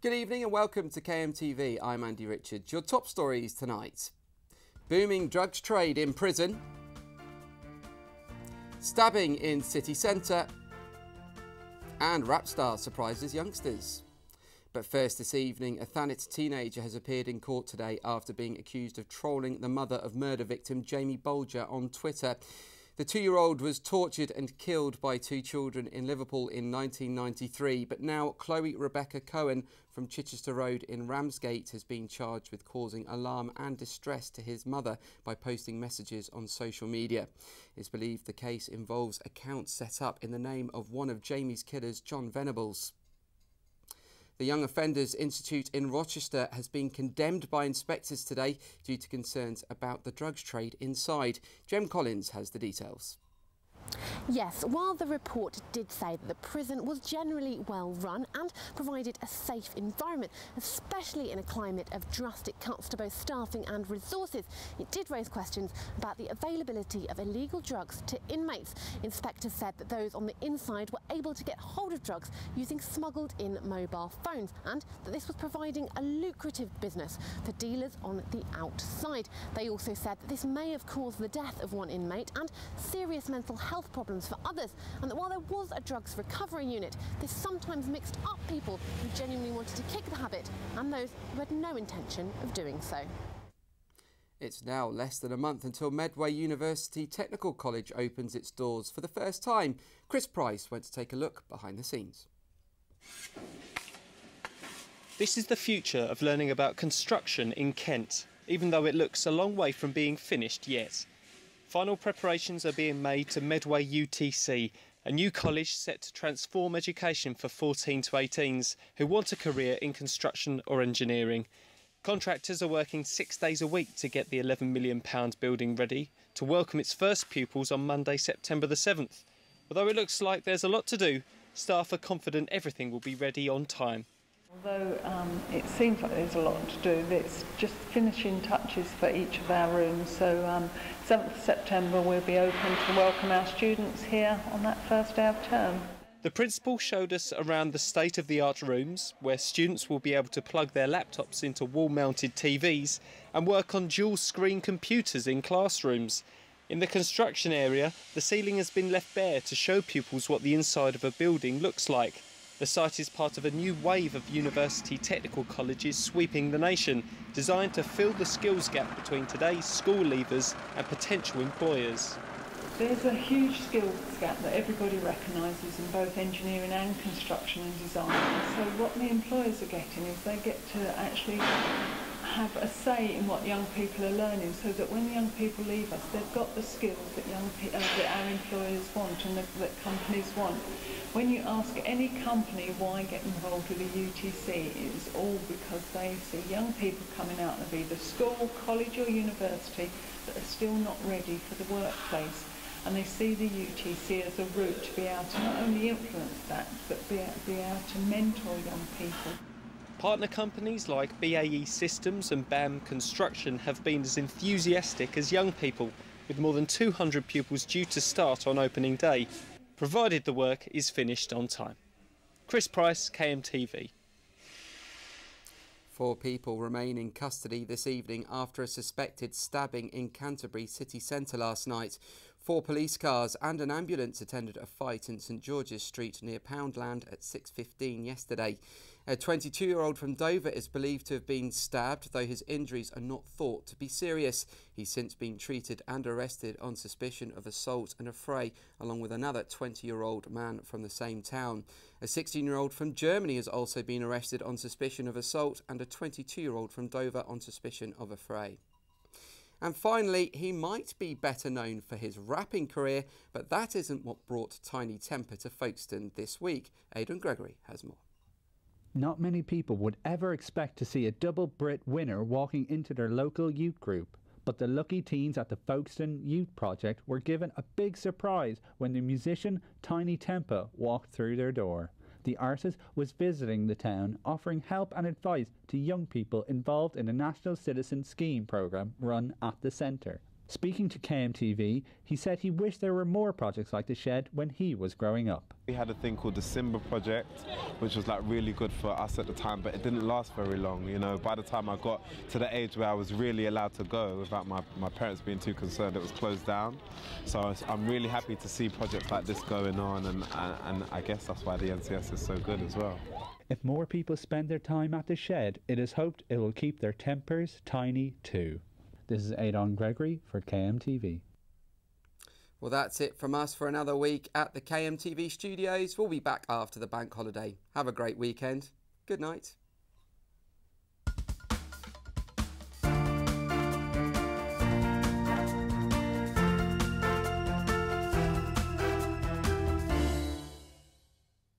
Good evening and welcome to KMTV. I'm Andy Richards. Your top stories tonight. Booming drugs trade in prison. Stabbing in city centre. And rap star surprises youngsters. But first this evening, a Thanet teenager has appeared in court today after being accused of trolling the mother of murder victim Jamie Bolger on Twitter. The 2-year-old was tortured and killed by 2 children in Liverpool in 1993, but now Chloe Rebecca Cohen from Chichester Road in Ramsgate has been charged with causing alarm and distress to his mother by posting messages on social media. It's believed the case involves accounts set up in the name of one of Jamie's killers, John Venables. The Young Offenders Institute in Rochester has been condemned by inspectors today due to concerns about the drugs trade inside. Jem Collins has the details. Yes, while the report did say that the prison was generally well run and provided a safe environment, especially in a climate of drastic cuts to both staffing and resources, it did raise questions about the availability of illegal drugs to inmates. Inspectors said that those on the inside were able to get hold of drugs using smuggled in mobile phones, and that this was providing a lucrative business for dealers on the outside. They also said that this may have caused the death of one inmate and serious mental health problems for others, and that while there was a drugs recovery unit, this sometimes mixed up people who genuinely wanted to kick the habit and those who had no intention of doing so. It's now less than a month until Medway University Technical College opens its doors for the first time. Chris Price went to take a look behind the scenes. This is the future of learning about construction in Kent, even though it looks a long way from being finished yet. Final preparations are being made to Medway UTC, a new college set to transform education for 14 to 18s who want a career in construction or engineering. Contractors are working 6 days a week to get the £11 million building ready to welcome its first pupils on Monday, September the 7th. Although it looks like there's a lot to do, staff are confident everything will be ready on time. Although it seems like there's a lot to do, it's just finishing touches for each of our rooms. So 7th September we'll be open to welcome our students here on that first day of term. The principal showed us around the state-of-the-art rooms where students will be able to plug their laptops into wall-mounted TVs and work on dual-screen computers in classrooms. In the construction area, the ceiling has been left bare to show pupils what the inside of a building looks like. The site is part of a new wave of university technical colleges sweeping the nation, designed to fill the skills gap between today's school leavers and potential employers. There's a huge skills gap that everybody recognises in both engineering and construction and design. So what the employers are getting is they get to actually have a say in what young people are learning, so that when young people leave us, they've got the skills that that our employers want and that companies want. When you ask any company why get involved with the UTC, it's all because they see young people coming out of either school, college or university that are still not ready for the workplace, and they see the UTC as a route to be able to not only influence that, but be able to mentor young people. Partner companies like BAE Systems and BAM Construction have been as enthusiastic as young people, with more than 200 pupils due to start on opening day, provided the work is finished on time. Chris Price, KMTV. 4 people remain in custody this evening after a suspected stabbing in Canterbury city centre last night. 4 police cars and an ambulance attended a fight in St George's Street near Poundland at 6:15 yesterday. A 22-year-old from Dover is believed to have been stabbed, though his injuries are not thought to be serious. He's since been treated and arrested on suspicion of assault and affray, along with another 20-year-old man from the same town. A 16-year-old from Germany has also been arrested on suspicion of assault, and a 22-year-old from Dover on suspicion of affray. And finally, he might be better known for his rapping career, but that isn't what brought Tinie Tempah to Folkestone this week. Aidan Gregory has more. Not many people would ever expect to see a double Brit winner walking into their local youth group, But the lucky teens at the Folkestone Youth Project were given a big surprise when the musician Tinie Tempah walked through their door. The artist was visiting the town, offering help and advice to young people involved in the National Citizen Scheme programme run at the centre. Speaking to KMTV, he said he wished there were more projects like the Shed when he was growing up. We had a thing called the Simba project, which was like really good for us at the time, but it didn't last very long. You know, by the time I got to the age where I was really allowed to go without my parents being too concerned, it was closed down. So I'm really happy to see projects like this going on, and I guess that's why the NCS is so good as well. If more people spend their time at the Shed, it is hoped it will keep their tempers tiny too. This is Aidan Gregory for KMTV. Well, that's it from us for another week at the KMTV studios. We'll be back after the bank holiday. Have a great weekend. Good night.